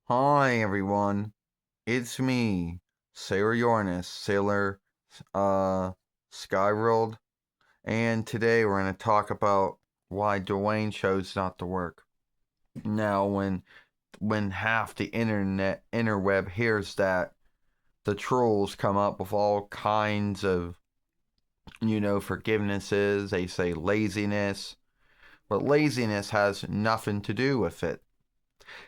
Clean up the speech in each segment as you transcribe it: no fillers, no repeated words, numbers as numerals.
Hi everyone, it's me, Sailor Uranus, Sailor uh Skyworld, and today we're gonna talk about why Dwayne chose not to work. Now when half the interweb hears that, the trolls come up with all kinds of forgivenesses. They say laziness, but laziness has nothing to do with it.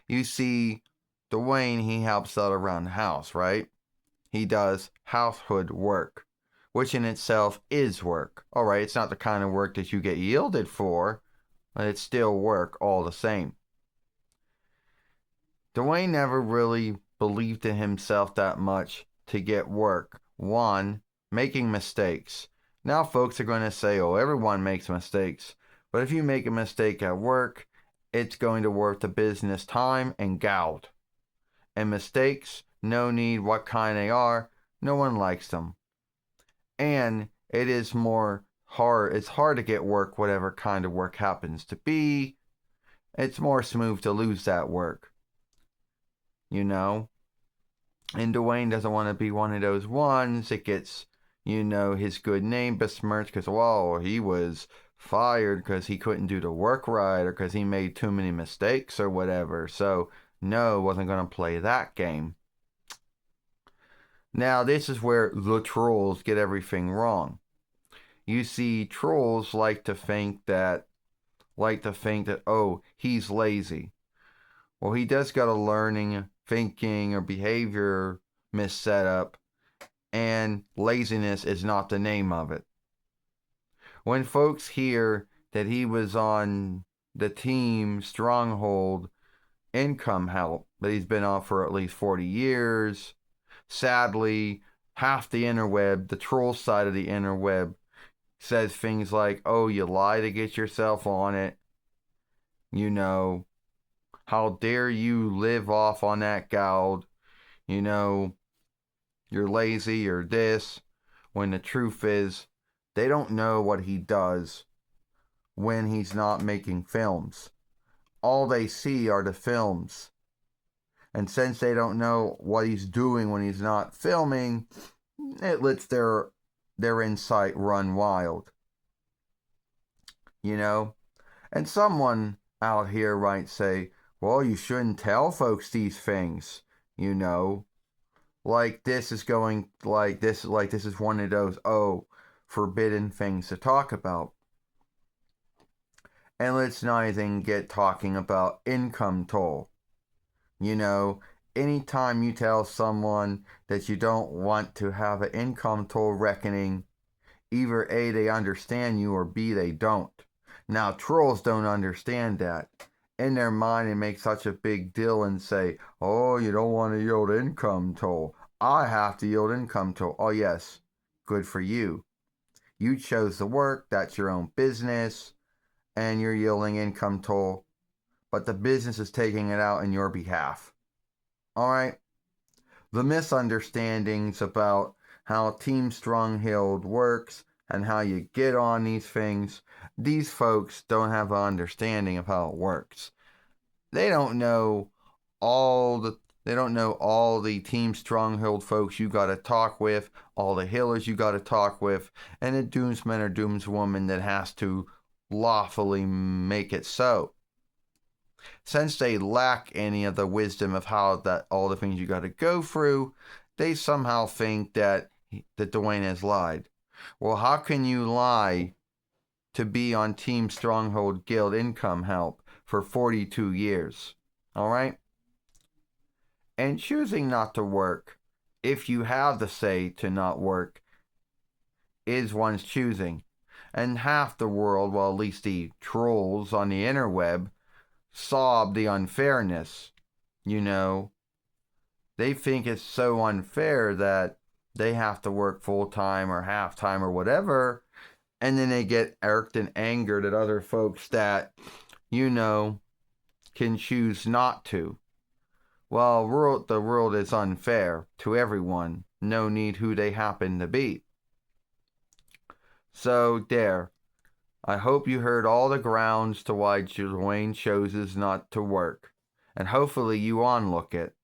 You see, Dwayne, he helps out around the house, right? He does household work, which in itself is work. Alright, it's not the kind of work that you get yielded for, but it's still work all the same. Dwayne never really believed in himself that much to get work. One, making mistakes. Now, folks are going to say, oh, everyone makes mistakes. But if you make a mistake at work, it's going to worth the business time and gout. And mistakes, no need what kind they are, no one likes them. And it's hard to get work, whatever kind of work happens to be. It's more smooth to lose that work, you know? And Dwayne doesn't want to be one of those ones that gets, his good name besmirched because, well, he was fired because he couldn't do the work right or because he made too many mistakes or whatever. So, no, wasn't going to play that game. Now, this is where the trolls get everything wrong. You see, trolls like to think that oh, he's lazy. Well, he does got a learning, thinking, or behavior missetup, and laziness is not the name of it. When folks hear that he was on the team Stronghold income help that he's been on for at least 40 years, sadly, half the interweb, the troll side of the interweb, says things like, oh, you lie to get yourself on it. You know, how dare you live off on that gold? You know, you're lazy or this. When the truth is, they don't know what he does when he's not making films. All they see are the films. And since they don't know what he's doing when he's not filming, it lets their insight run wild. You know? And someone out here might say, well, you shouldn't tell folks these things, you know. Like this is one of those, oh, forbidden things to talk about. And let's not even get talking about income toll. You know, anytime you tell someone that you don't want to have an income toll reckoning, either A, they understand you, or B, they don't. Now, trolls don't understand that. In their mind, they make such a big deal and say, oh, you don't want to yield income toll. I have to yield income toll. Oh, yes, good for you. You chose the work, that's your own business, and you're yielding income toll, but the business is taking it out in your behalf. All right? The misunderstandings about how Team Stronghold works and how you get on these things, these folks don't have an understanding of how it works. They don't know all the Team Stronghold folks you gotta talk with, all the healers you gotta talk with, and the doomsman or doomswoman that has to lawfully make it so. Since they lack any of the wisdom of how that all the things you gotta go through, they somehow think that Dwayne has lied. Well, how can you lie to be on Team Stronghold Guild income help for 42 years? All right? And choosing not to work, if you have the say to not work, is one's choosing. And half the world, well, at least the trolls on the interweb, sob the unfairness. You know, they think it's so unfair that they have to work full time or half time or whatever, and then they get irked and angered at other folks that, can choose not to. Well, the world is unfair to everyone, no need who they happen to be. So, there. I hope you heard all the grounds to why Dwayne chooses not to work. and hopefully you unlook it.